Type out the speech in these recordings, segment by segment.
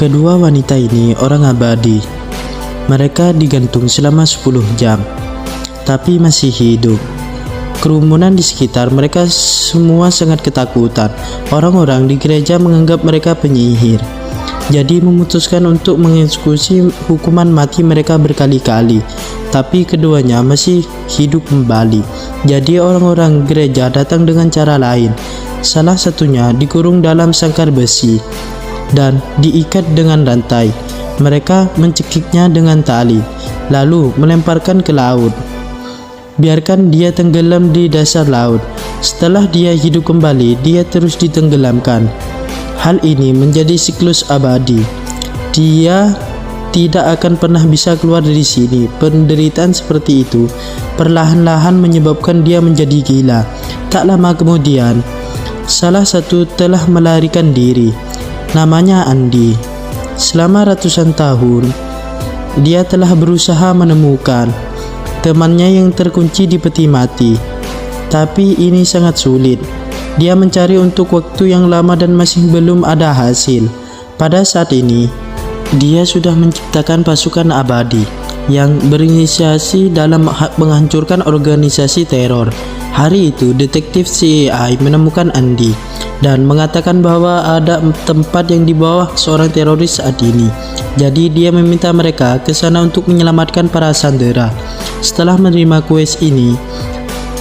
Kedua wanita ini orang abadi. Mereka digantung selama 10 jam, tapi masih hidup. Kerumunan di sekitar mereka semua sangat ketakutan. Orang-orang di gereja menganggap mereka penyihir, jadi memutuskan untuk mengeksekusi hukuman mati mereka berkali-kali. Tapi keduanya masih hidup kembali. Jadi orang-orang gereja datang dengan cara lain. Salah satunya dikurung dalam sangkar besi dan diikat dengan rantai. Mereka mencekiknya dengan tali, lalu melemparkan ke laut. Biarkan dia tenggelam di dasar laut. Setelah dia hidup kembali, dia terus ditenggelamkan. Hal ini menjadi siklus abadi. Dia tidak akan pernah bisa keluar dari sini. Penderitaan seperti itu perlahan-lahan menyebabkan dia menjadi gila. Tak lama kemudian, salah satu telah melarikan diri. Namanya Andy. Selama ratusan tahun, dia telah berusaha menemukan temannya yang terkunci di peti mati. Tapi ini sangat sulit. Dia mencari untuk waktu yang lama dan masih belum ada hasil. Pada saat ini, dia sudah menciptakan pasukan abadi yang berinisiasi dalam menghancurkan organisasi teror. Hari itu, detektif CIA menemukan Andy dan mengatakan bahwa ada tempat yang di bawah seorang teroris saat ini. Jadi dia meminta mereka ke sana untuk menyelamatkan para sandera. Setelah menerima quest ini,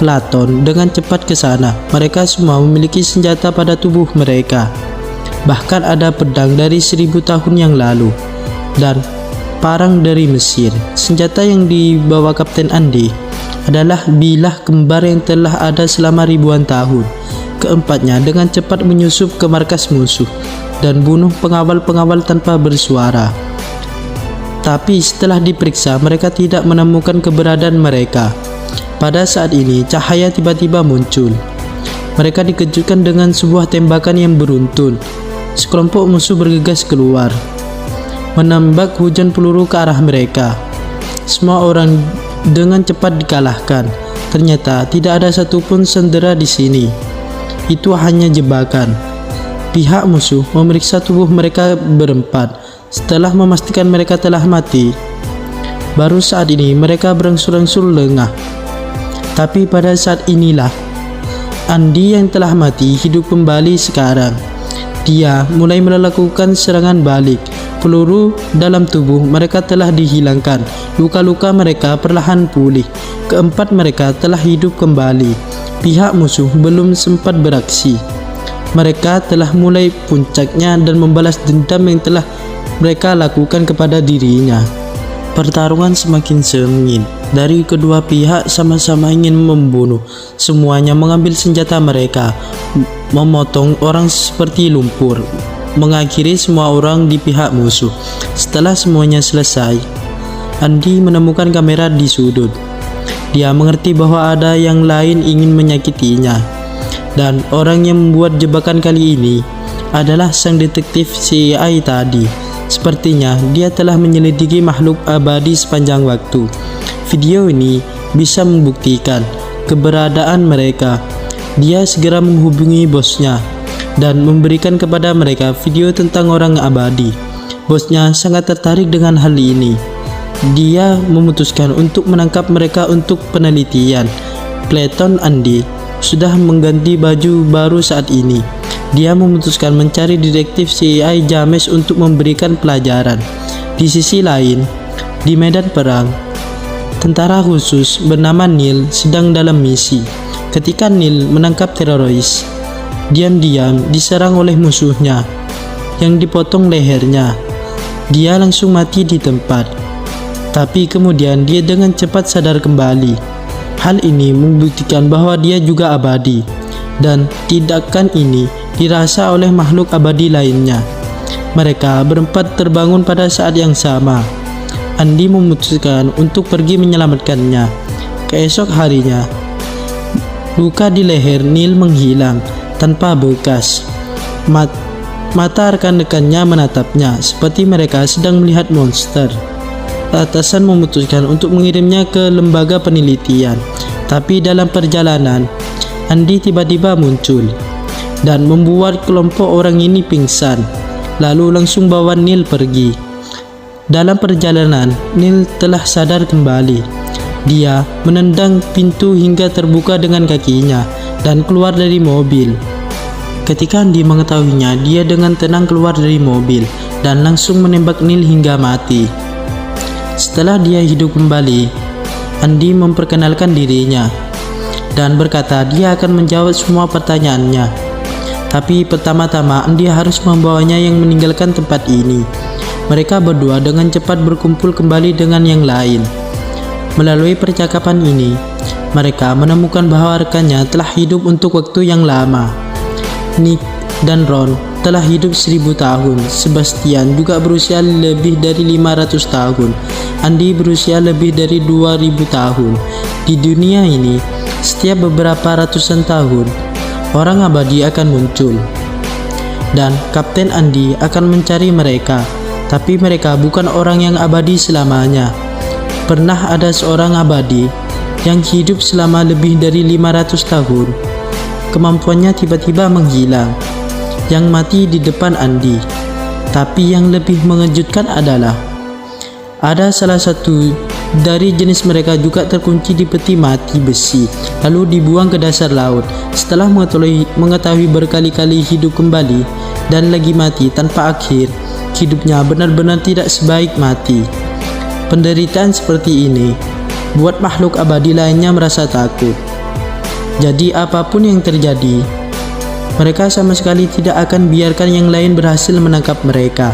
Platon dengan cepat ke sana. Mereka semua memiliki senjata pada tubuh mereka. Bahkan ada pedang dari 1000 tahun yang lalu dan parang dari Mesir. Senjata yang dibawa Kapten Andy adalah bilah kembar yang telah ada selama ribuan tahun. Keempatnya dengan cepat menyusup ke markas musuh dan bunuh pengawal-pengawal tanpa bersuara. Tapi setelah diperiksa, mereka tidak menemukan keberadaan mereka. Pada saat ini, cahaya tiba-tiba muncul. Mereka dikejutkan dengan sebuah tembakan yang beruntun. Sekelompok musuh bergegas keluar, menembak hujan peluru ke arah mereka. Semua orang dengan cepat dikalahkan. Ternyata tidak ada satupun sandera di sini. Itu hanya jebakan. Pihak musuh memeriksa tubuh mereka berempat. Setelah memastikan mereka telah mati, baru saat ini mereka berangsur-angsur lengah. Tapi pada saat inilah Andy yang telah mati hidup kembali sekarang. Dia mulai melakukan serangan balik. Peluru dalam tubuh mereka telah dihilangkan. Luka-luka mereka perlahan pulih. Keempat mereka telah hidup kembali. Pihak musuh belum sempat beraksi. Mereka telah mulai puncaknya dan membalas dendam yang telah mereka lakukan kepada dirinya. Pertarungan semakin sengit. Dari kedua pihak sama-sama ingin membunuh. Semuanya mengambil senjata mereka, memotong orang seperti lumpur, mengakhiri semua orang di pihak musuh. Setelah semuanya selesai, Andy menemukan kamera di sudut. Dia mengerti bahwa ada yang lain ingin menyakitinya, dan orang yang membuat jebakan kali ini adalah sang detektif CIA tadi. Sepertinya dia telah menyelidiki makhluk abadi sepanjang waktu. Video ini bisa membuktikan keberadaan mereka. Dia segera menghubungi bosnya dan memberikan kepada mereka video tentang orang abadi. Bosnya sangat tertarik dengan hal ini. Dia memutuskan untuk menangkap mereka untuk penelitian. Platon Andy sudah mengganti baju baru saat ini. Dia memutuskan mencari detektif CIA James untuk memberikan pelajaran. Di sisi lain, di medan perang, tentara khusus bernama Neil sedang dalam misi. Ketika Neil menangkap teroris, diam-diam diserang oleh musuhnya yang dipotong lehernya. Dia langsung mati di tempat. Tapi kemudian dia dengan cepat sadar kembali. Hal ini membuktikan bahwa dia juga abadi, dan tindakan ini dirasa oleh makhluk abadi lainnya. Mereka berempat terbangun pada saat yang sama. Andy memutuskan untuk pergi menyelamatkannya. Keesok harinya, luka di leher Neil menghilang tanpa bekas. Mata rekan-rekannya menatapnya seperti mereka sedang melihat monster. Atasan memutuskan untuk mengirimnya ke lembaga penelitian. Tapi dalam perjalanan, Andy tiba-tiba muncul dan membuat kelompok orang ini pingsan. lalu langsung bawa Neil pergi. Dalam perjalanan, Neil telah sadar kembali. Dia menendang pintu hingga terbuka dengan kakinya dan keluar dari mobil. Ketika Andy mengetahuinya, dia dengan tenang keluar dari mobil dan langsung menembak Neil hingga mati. Setelah dia hidup kembali, Andy memperkenalkan dirinya dan berkata dia akan menjawab semua pertanyaannya. Tapi pertama-tama Andy harus membawanya yang meninggalkan tempat ini. Mereka berdua dengan cepat berkumpul kembali dengan yang lain. Melalui percakapan ini, mereka menemukan bahwa rekannya telah hidup untuk waktu yang lama. Nick dan Ron telah hidup 1000 tahun. Sebastian juga berusia lebih dari 500 tahun. Andy berusia lebih dari 2000 tahun. Di dunia ini, setiap beberapa ratusan tahun, orang abadi akan muncul. Dan Kapten Andy akan mencari mereka. Tapi mereka bukan orang yang abadi selamanya. Pernah ada seorang abadi yang hidup selama lebih dari 500 tahun. Kemampuannya tiba-tiba menghilang, yang mati di depan Andy. Tapi yang lebih mengejutkan adalah ada salah satu dari jenis mereka juga terkunci di peti mati besi, lalu dibuang ke dasar laut. Setelah mengetahui berkali-kali hidup kembali dan lagi mati tanpa akhir, hidupnya benar-benar tidak sebaik mati. Penderitaan seperti ini buat makhluk abadi lainnya merasa takut. Jadi apapun yang terjadi, mereka sama sekali tidak akan biarkan yang lain berhasil menangkap mereka.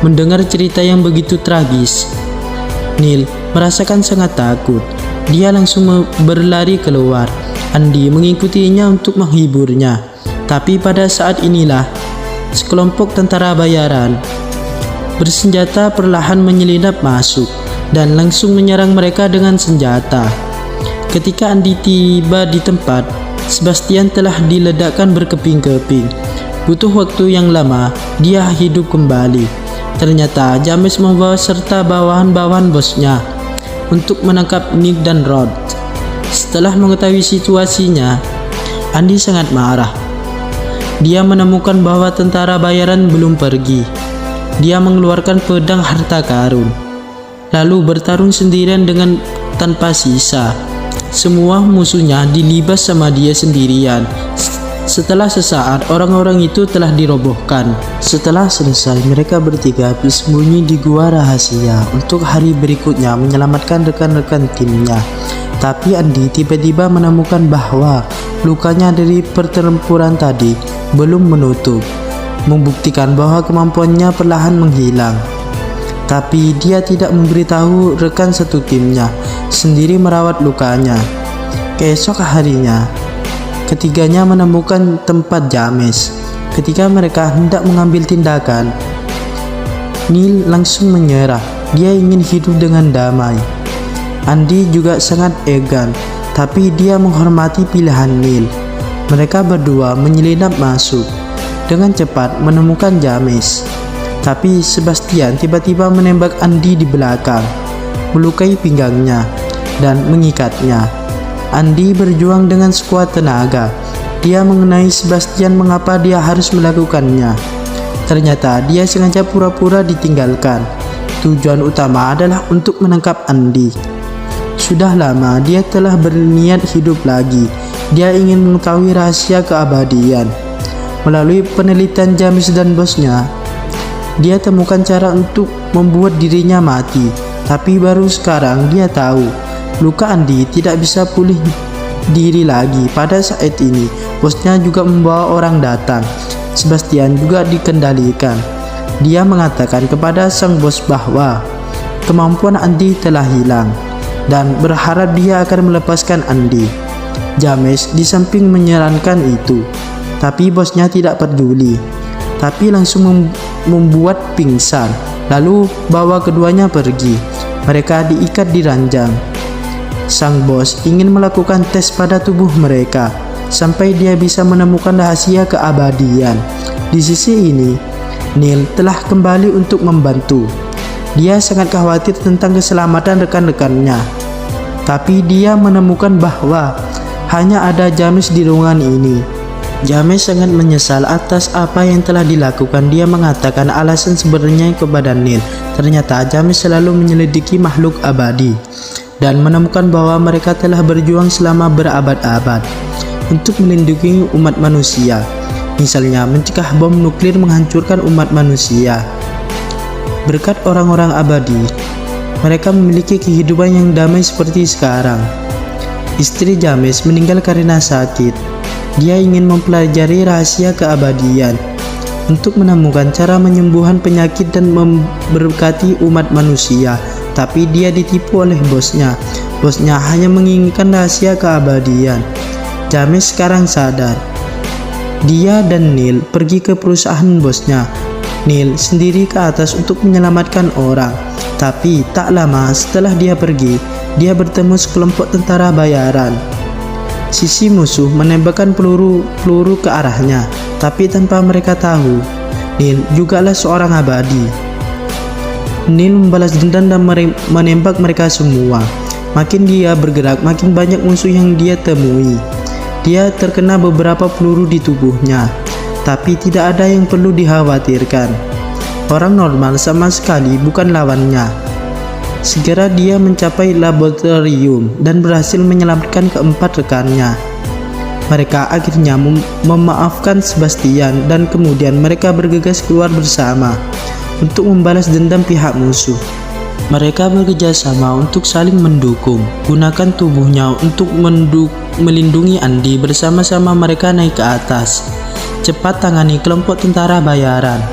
Mendengar cerita yang begitu tragis, Neil merasakan sangat takut. Dia langsung berlari keluar. Andy mengikutinya untuk menghiburnya. Tapi pada saat inilah, sekelompok tentara bayaran bersenjata perlahan menyelinap masuk dan langsung menyerang mereka dengan senjata. Ketika Andy tiba di tempat, Sebastian telah diledakkan berkeping-keping. Butuh waktu yang lama, dia hidup kembali. Ternyata James membawa serta bawahan-bawahan bosnya untuk menangkap Nick dan Rod. Setelah mengetahui situasinya, Andy sangat marah. Dia menemukan bahwa tentara bayaran belum pergi. Dia mengeluarkan pedang harta karun, lalu bertarung sendirian dengan tanpa sisa. Semua musuhnya dilibas sama dia sendirian. Setelah sesaat, orang-orang itu telah dirobohkan. Setelah selesai, mereka bertiga bersembunyi di gua rahasia untuk hari berikutnya menyelamatkan rekan-rekan timnya. Tapi Andy tiba-tiba menemukan bahwa lukanya dari pertempuran tadi belum menutup, membuktikan bahwa kemampuannya perlahan menghilang. Tapi dia tidak memberitahu rekan satu timnya, sendiri merawat lukanya. Keesok harinya, ketiganya menemukan tempat James. Ketika mereka hendak mengambil tindakan, Neil langsung menyerah. Dia ingin hidup dengan damai. Andy juga sangat enggan, tapi dia menghormati pilihan Neil. Mereka berdua menyelinap masuk, dengan cepat menemukan James. Tapi Sebastian tiba-tiba menembak Andy di belakang, melukai pinggangnya, dan mengikatnya. Andy berjuang dengan sekuat tenaga. Dia mengenai Sebastian mengapa dia harus melakukannya. Ternyata dia sengaja pura-pura ditinggalkan. Tujuan utama adalah untuk menangkap Andy. Sudah lama dia telah berniat hidup lagi. Dia ingin mengetahui rahasia keabadian. Melalui penelitian James dan bosnya, dia temukan cara untuk membuat dirinya mati. Tapi baru sekarang dia tahu luka Andy tidak bisa pulih diri lagi. Pada saat ini bosnya juga membawa orang datang. Sebastian juga dikendalikan. Dia mengatakan kepada sang bos bahwa kemampuan Andy telah hilang dan berharap dia akan melepaskan Andy. James di samping menyarankan itu, tapi bosnya tidak peduli. Tapi langsung membuat pingsan, lalu bawa keduanya pergi. Mereka diikat di ranjang. Sang bos ingin melakukan tes pada tubuh mereka sampai dia bisa menemukan rahasia keabadian. Di sisi ini, Neil telah kembali untuk membantu. Dia sangat khawatir tentang keselamatan rekan-rekannya. Tapi dia menemukan bahwa hanya ada James di ruangan ini. James sangat menyesal atas apa yang telah dilakukan. Dia mengatakan alasan sebenarnya kepada Neil. Ternyata James selalu menyelidiki makhluk abadi dan menemukan bahwa mereka telah berjuang selama berabad-abad untuk melindungi umat manusia. Misalnya mencegah bom nuklir menghancurkan umat manusia. Berkat orang-orang abadi, mereka memiliki kehidupan yang damai seperti sekarang. Istri James meninggal karena sakit. Dia ingin mempelajari rahasia keabadian untuk menemukan cara menyembuhkan penyakit dan memberkati umat manusia. Tapi dia ditipu oleh bosnya. Bosnya hanya menginginkan rahasia keabadian. James sekarang sadar. Dia dan Neil pergi ke perusahaan bosnya. Neil sendiri ke atas untuk menyelamatkan orang. Tapi tak lama setelah dia pergi, dia bertemu sekelompok tentara bayaran. Sisi musuh menembakkan peluru ke arahnya, tapi tanpa mereka tahu, Neil jugalah seorang abadi. Neil membalas dendam dan menembak mereka semua. Makin dia bergerak, makin banyak musuh yang dia temui. Dia terkena beberapa peluru di tubuhnya, tapi tidak ada yang perlu dikhawatirkan. Orang normal sama sekali bukan lawannya. Segera dia mencapai laboratorium dan berhasil menyelamatkan keempat rekannya. Mereka akhirnya memaafkan Sebastian dan kemudian mereka bergegas keluar bersama untuk membalas dendam pihak musuh. Mereka bekerja sama untuk saling mendukung. Gunakan tubuhnya untuk melindungi Andy. Bersama-sama mereka naik ke atas. Cepat tangani kelompok tentara bayaran.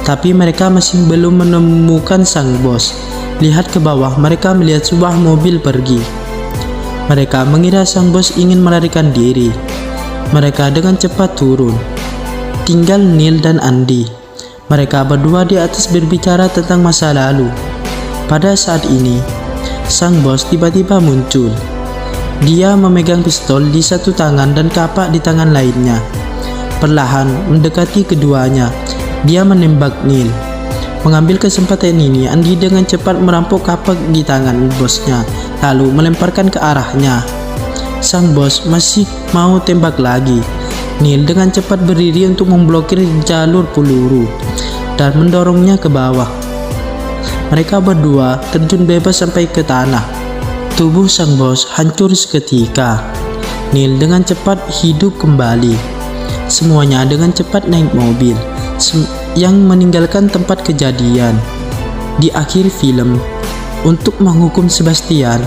Tapi mereka masih belum menemukan sang bos. Lihat ke bawah, mereka melihat sebuah mobil pergi. Mereka mengira sang bos ingin melarikan diri. Mereka dengan cepat turun. Tinggal Neil dan Andy. Mereka berdua di atas berbicara tentang masa lalu. Pada saat ini, sang bos tiba-tiba muncul. Dia memegang pistol di satu tangan dan kapak di tangan lainnya. Perlahan mendekati keduanya, dia menembak Neil. Mengambil kesempatan ini, Andy dengan cepat merampok kapak di tangan bosnya, lalu melemparkan ke arahnya. Sang bos masih mau tembak lagi. Neil dengan cepat berdiri untuk memblokir jalur peluru dan mendorongnya ke bawah. Mereka berdua terjun bebas sampai ke tanah. Tubuh sang bos hancur seketika. Neil dengan cepat hidup kembali. Semuanya dengan cepat naik mobil yang meninggalkan tempat kejadian. Di akhir film, untuk menghukum Sebastian,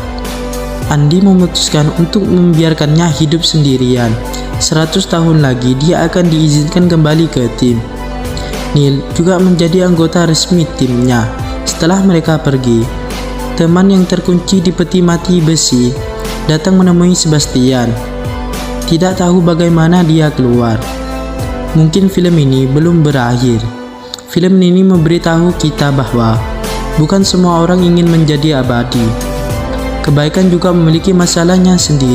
Andy memutuskan untuk membiarkannya hidup sendirian. 100 tahun lagi dia akan diizinkan kembali ke tim. Neil juga menjadi anggota resmi timnya. Setelah mereka pergi, teman yang terkunci di peti mati besi datang menemui Sebastian. Tidak tahu bagaimana dia keluar. Mungkin film ini belum berakhir. Film ini memberitahu kita bahwa bukan semua orang ingin menjadi abadi. Kebaikan juga memiliki masalahnya sendiri.